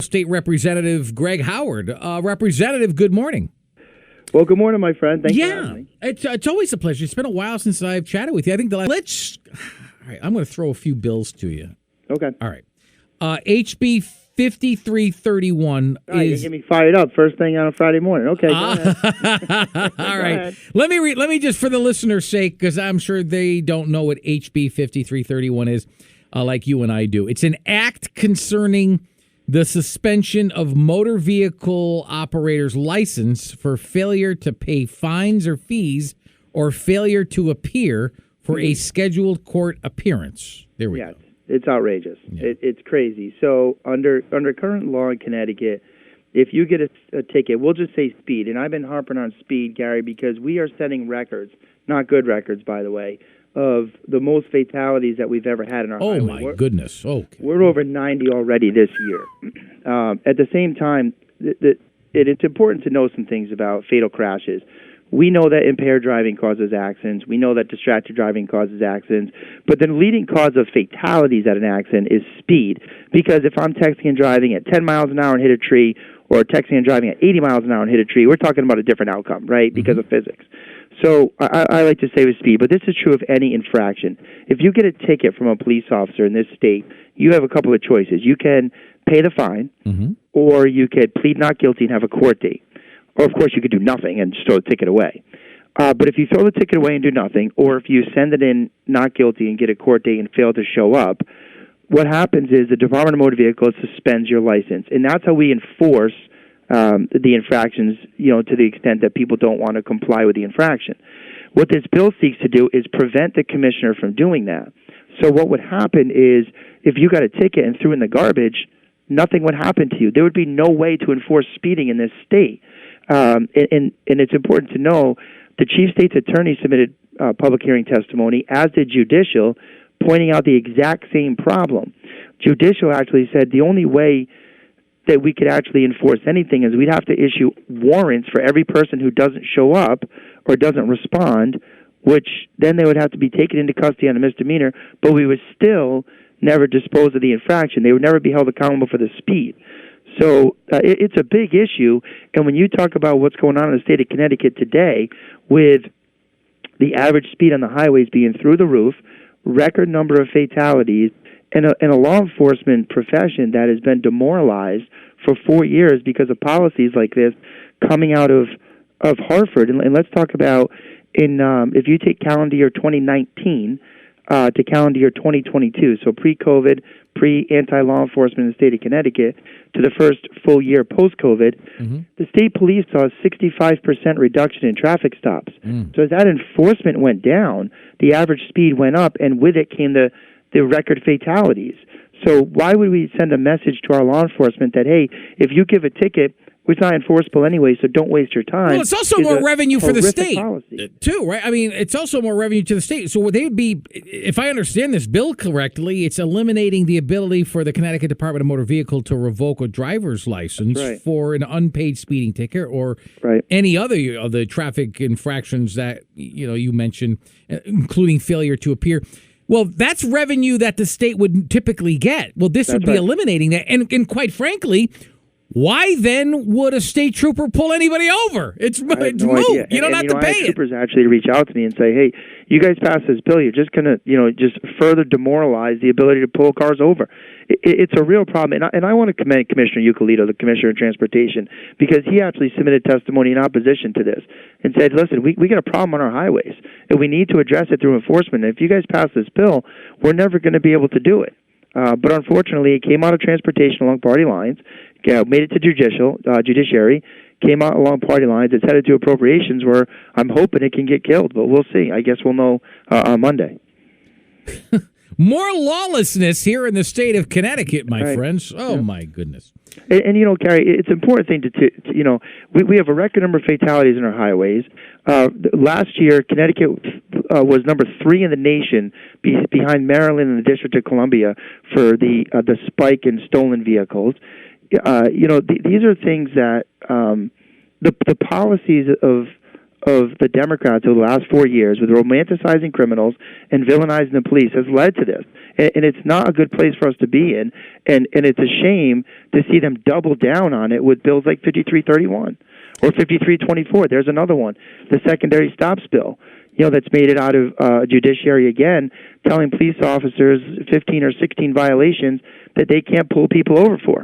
State Representative Greg Howard. Representative, good morning. Well, good morning, my friend. Thanks for having me. It's always a pleasure. It's been a while since I've chatted with you. I think all right, I'm going to throw a few bills to you. Okay. All right. HB 5331 You get me fired up first thing on a Friday morning. Okay, go ahead. All right. Let me just, for the listener's sake, because I'm sure they don't know what HB 5331 is, like you and I do. It's an act concerning the suspension of motor vehicle operators' license for failure to pay fines or fees or failure to appear for a scheduled court appearance. There we go. It's outrageous. Yeah. It's crazy. So under current law in Connecticut, if you get a ticket, we'll just say speed. And I've been harping on speed, Gary, because we are setting records, not good records, by the way, of the most fatalities that we've ever had in our highway. Oh, my goodness. Okay. We're over 90 already this year. At the same time, it's important to know some things about fatal crashes. We know that impaired driving causes accidents. We know that distracted driving causes accidents. But the leading cause of fatalities at an accident is speed. Because if I'm texting and driving at 10 miles an hour and hit a tree, or texting and driving at 80 miles an hour and hit a tree, we're talking about a different outcome, right, because of physics. So I like to say with speed, but this is true of any infraction. If you get a ticket from a police officer in this state, you have a couple of choices. You can pay the fine, or you could plead not guilty and have a court date. Or, of course, you could do nothing and just throw the ticket away. But if you throw the ticket away and do nothing, or if you send it in not guilty and get a court date and fail to show up, what happens is the Department of Motor Vehicles suspends your license. And that's how we enforce the infractions, to the extent that people don't want to comply with the infraction. What this bill seeks to do is prevent the commissioner from doing that. So what would happen is if you got a ticket and threw in the garbage, nothing would happen to you. There would be no way to enforce speeding in this state. And it's important to know the chief state's attorney submitted public hearing testimony, as did Judicial, pointing out the exact same problem. Judicial actually said the only way that we could actually enforce anything is we'd have to issue warrants for every person who doesn't show up or doesn't respond, which then they would have to be taken into custody on a misdemeanor, but we would still never dispose of the infraction. They would never be held accountable for the speed. So it's a big issue, and when you talk about what's going on in the state of Connecticut today with the average speed on the highways being through the roof, record number of fatalities, and a law enforcement profession that has been demoralized for 4 years because of policies like this coming out of Hartford. And let's talk about, if you take calendar year 2019 to calendar year 2022, so pre-COVID, pre-anti-law enforcement in the state of Connecticut, to the first full year post-COVID, the state police saw a 65% reduction in traffic stops. So as that enforcement went down, the average speed went up, and with it came the record fatalities. So why would we send a message to our law enforcement that, hey, if you give a ticket, it's not enforceable anyway, so don't waste your time? Well, it's also more revenue for the state, policy. Too, right? I mean, it's also more revenue to the state. So they would be, if I understand this bill correctly, it's eliminating the ability for the Connecticut Department of Motor Vehicle to revoke a driver's license for an unpaid speeding ticket or any other of the traffic infractions that you mentioned, including failure to appear. Well, that's revenue that the state would typically get. Well, this would be eliminating that. And quite frankly, why then would a state trooper pull anybody over? It's moot. Idea. You don't have to pay it. Troopers actually reach out to me and say, hey, you guys passed this bill. You're just going to, just further demoralize the ability to pull cars over. It's a real problem. And I want to commend Commissioner Eucalito, the Commissioner of Transportation, because he actually submitted testimony in opposition to this and said, listen, we got a problem on our highways, and we need to address it through enforcement. And if you guys pass this bill, we're never going to be able to do it. But unfortunately, it came out of transportation along party lines, made it to judiciary, came out along party lines. It's headed to appropriations, where I'm hoping it can get killed, but we'll see. I guess we'll know on Monday. More lawlessness here in the state of Connecticut, my friends. Oh, my goodness. And Gary, it's an important thing to we have a record number of fatalities in our highways. Last year, Connecticut was number 3 in the nation, behind Maryland and the District of Columbia, for the spike in stolen vehicles. These are things that the policies of of the Democrats over the last 4 years with romanticizing criminals and villainizing the police has led to this. And it's not a good place for us to be in. And it's a shame to see them double down on it with bills like 5331 or 5324. There's another one, the secondary stops bill, that's made it out of judiciary again, telling police officers 15 or 16 violations that they can't pull people over for.